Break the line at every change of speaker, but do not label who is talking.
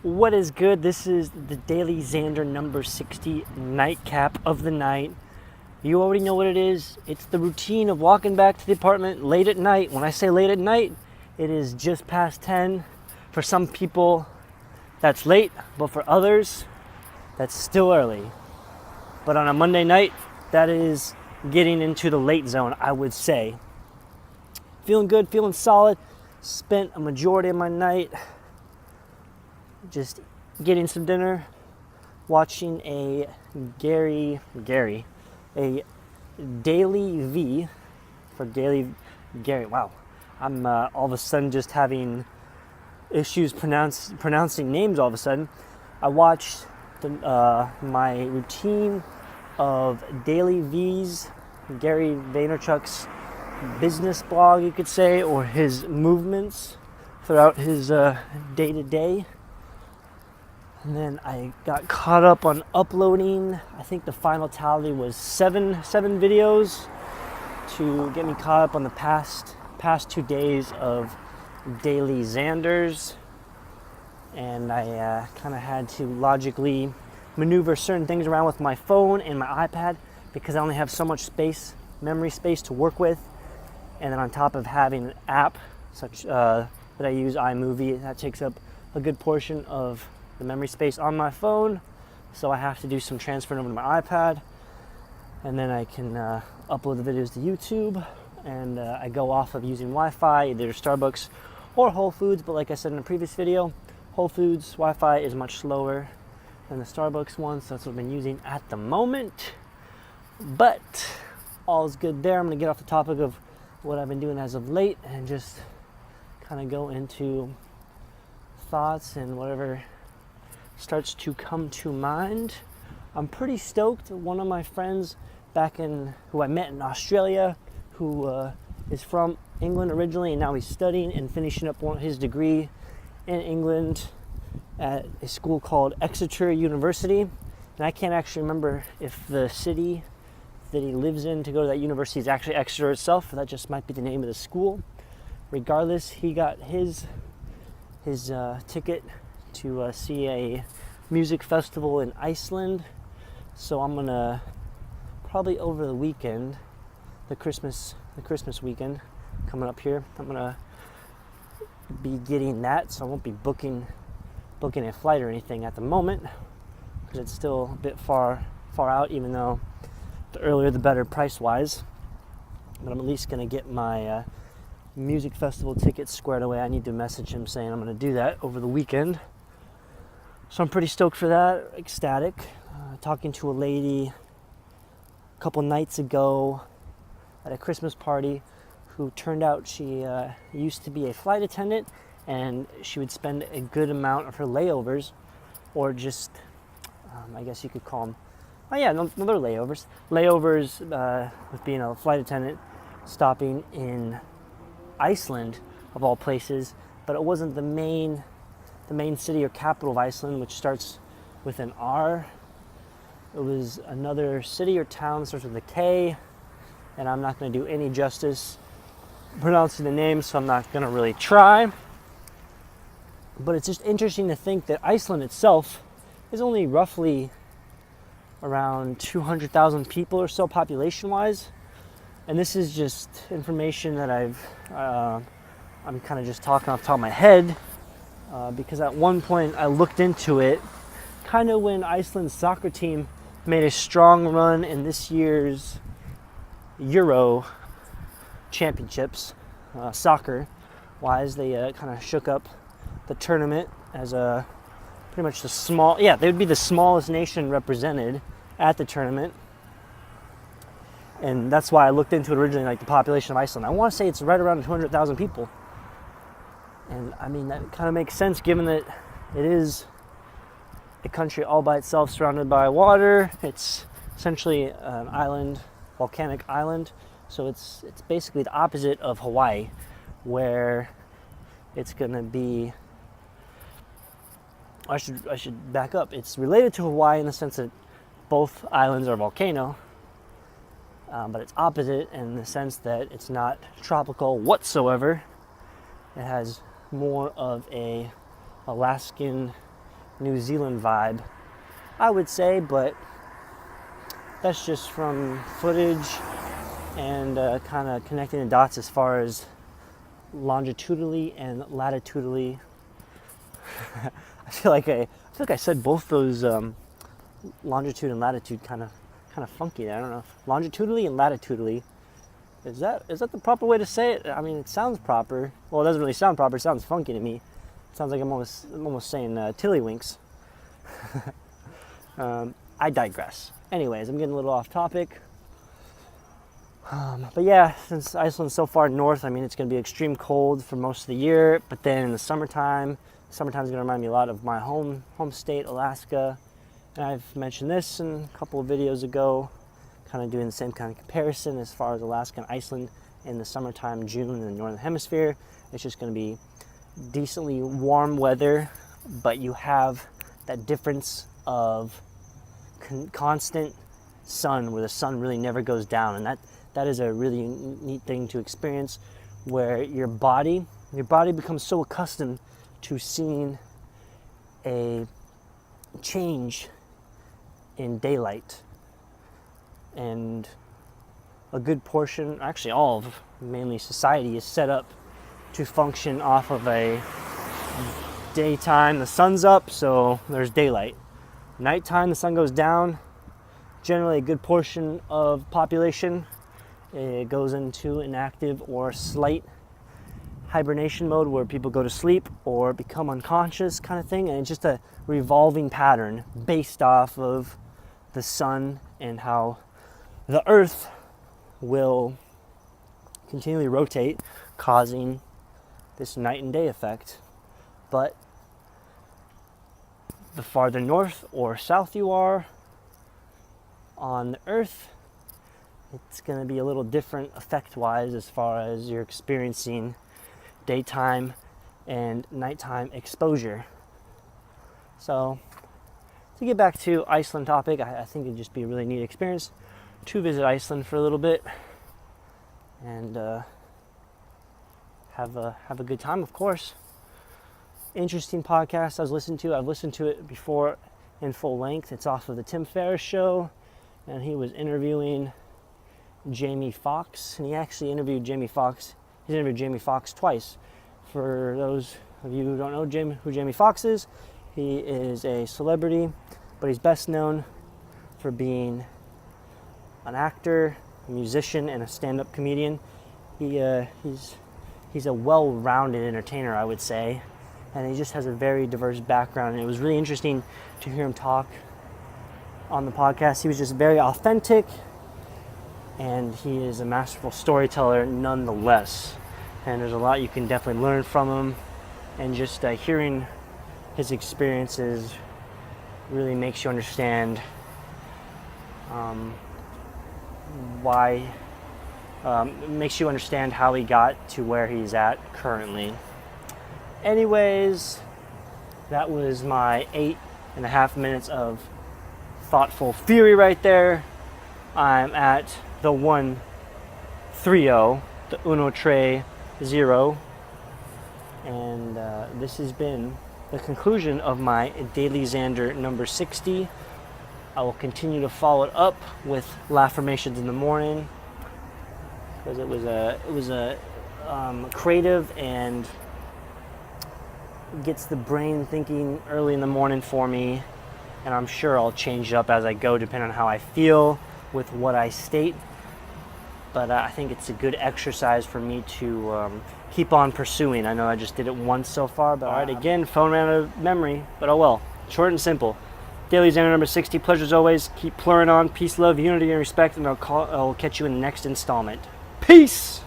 What is good? This is the DailyXander number 60 nightcap of the night. You already know what it is. It's the routine of walking back to the apartment late at night. When I say late at night, it is just past 10. For some people, that's late, but for others, that's still early. But on a Monday night, that is getting into the late zone, I would say. Feeling good, feeling solid. Spent a majority of my night just getting some dinner, watching a Gary, a Daily V for Daily Gary. Wow, I'm all of a sudden just having issues pronouncing names all of a sudden. I watched my routine of Daily V's, Gary Vaynerchuk's business blog, you could say, or his movements throughout his day-to-day. And then I got caught up on uploading. I think the final tally was seven videos to get me caught up on the past 2 days of DailyXanders. And I kind of had to logically maneuver certain things around with my phone and my iPad because I only have so much memory space to work with. And then on top of having an app such that I use, iMovie, that takes up a good portion of the memory space on my phone, so I have to do some transferring over to my iPad, and then I can upload the videos to YouTube, and I go off of using Wi-Fi, either Starbucks or Whole Foods, but like I said in the previous video, Whole Foods Wi-Fi is much slower than the Starbucks one, so that's what I've been using at the moment. But all is good there. I'm going to get off the topic of what I've been doing as of late and just kind of go into thoughts and whatever starts to come to mind. I'm pretty stoked. One of my friends who I met in Australia, who is from England originally, and now he's studying and finishing up his degree in England at a school called Exeter University. And I can't actually remember if the city that he lives in to go to that university is actually Exeter itself, or that just might be the name of the school. Regardless, he got his ticket to see a music festival in Iceland. So I'm gonna probably over the weekend, the Christmas weekend coming up here, I'm gonna be getting that. So I won't be booking a flight or anything at the moment because it's still a bit far out, even though the earlier the better price wise. But I'm at least gonna get my music festival tickets squared away. I need to message him saying I'm going to do that over the weekend. So I'm pretty stoked for that, ecstatic. Talking to a lady a couple nights ago at a Christmas party who turned out she used to be a flight attendant, and she would spend a good amount of her layovers, or just, I guess you could call them, they're layovers. Layovers with being a flight attendant, stopping in Iceland of all places, but it wasn't the main city or capital of Iceland, which starts with an R. It was another city or town that starts with a K, and I'm not going to do any justice pronouncing the name, so I'm not going to really try. But it's just interesting to think that Iceland itself is only roughly around 200,000 people or so population-wise. And this is just information that I'm kind of just talking off the top of my head, because at one point I looked into it, kind of when Iceland's soccer team made a strong run in this year's Euro championships, soccer-wise. They kind of shook up the tournament as pretty much they would be the smallest nation represented at the tournament. And that's why I looked into it originally, like the population of Iceland. I want to say it's right around 200,000 people. And I mean, that kind of makes sense given that it is a country all by itself surrounded by water. It's essentially an island, volcanic island. So it's basically the opposite of Hawaii, where it's going to be, I should back up. It's related to Hawaii in the sense that both islands are volcano. But it's opposite in the sense that it's not tropical whatsoever. It has more of a Alaskan New Zealand vibe, I would say, but that's just from footage and kind of connecting the dots as far as longitudinally and latitudinally. I feel like I said both those longitude and latitude kind of funky there. I don't know. Longitudinally and latitudinally. Is that the proper way to say it? I mean, it sounds proper. Well, it doesn't really sound proper. It sounds funky to me. It sounds like I'm almost saying tiddlywinks. I digress. Anyways, I'm getting a little off topic. But yeah, since Iceland's so far north, I mean, it's going to be extreme cold for most of the year. But then in the summertime's going to remind me a lot of my home state, Alaska. And I've mentioned this in a couple of videos ago, kind of doing the same kind of comparison as far as Alaska and Iceland in the summertime, June in the northern hemisphere. It's just going to be decently warm weather, but you have that difference of constant sun, where the sun really never goes down, and that is a really neat thing to experience, where your body becomes so accustomed to seeing a change in daylight. And a good portion, actually all of mainly society, is set up to function off of a daytime. The sun's up, so there's daylight. Nighttime, the sun goes down. Generally, a good portion of population goes into inactive or slight hibernation mode, where people go to sleep or become unconscious, kind of thing. And it's just a revolving pattern based off of the sun and how the earth will continually rotate, causing this night and day effect. But the farther north or south you are on the earth, it's going to be a little different effect-wise as far as you're experiencing daytime and nighttime exposure. So to get back to Iceland topic, I think it'd just be a really neat experience to visit Iceland for a little bit and have a good time, of course. Interesting podcast I was listening to. I've listened to it before in full length. It's off of the Tim Ferriss show, and he was interviewing Jamie Foxx, and he actually interviewed Jamie Foxx. He's interviewed Jamie Foxx twice. For those of you who don't know who Jamie Foxx is, he is a celebrity, but he's best known for being an actor, a musician, and a stand-up comedian. He's a well-rounded entertainer, I would say, and he just has a very diverse background. And it was really interesting to hear him talk on the podcast. He was just very authentic, and he is a masterful storyteller nonetheless. And there's a lot you can definitely learn from him, and just hearing his experiences really makes you understand makes you understand how he got to where he's at currently. Anyways, that was my 8.5 minutes of thoughtful theory right there. I'm at the 130, the uno tre zero, and this has been the conclusion of my DailyXander number 60. I will continue to follow it up with Laffirmations in the morning, because it was a creative and gets the brain thinking early in the morning for me, and I'm sure I'll change it up as I go depending on how I feel with what I state. But I think it's a good exercise for me to keep on pursuing. I know I just did it once so far, but alright, again, phone ran out of memory, but oh well. Short and simple. DailyXander number 60. Pleasure as always. Keep plurring on. Peace, love, unity, and respect, and I'll catch you in the next installment. Peace!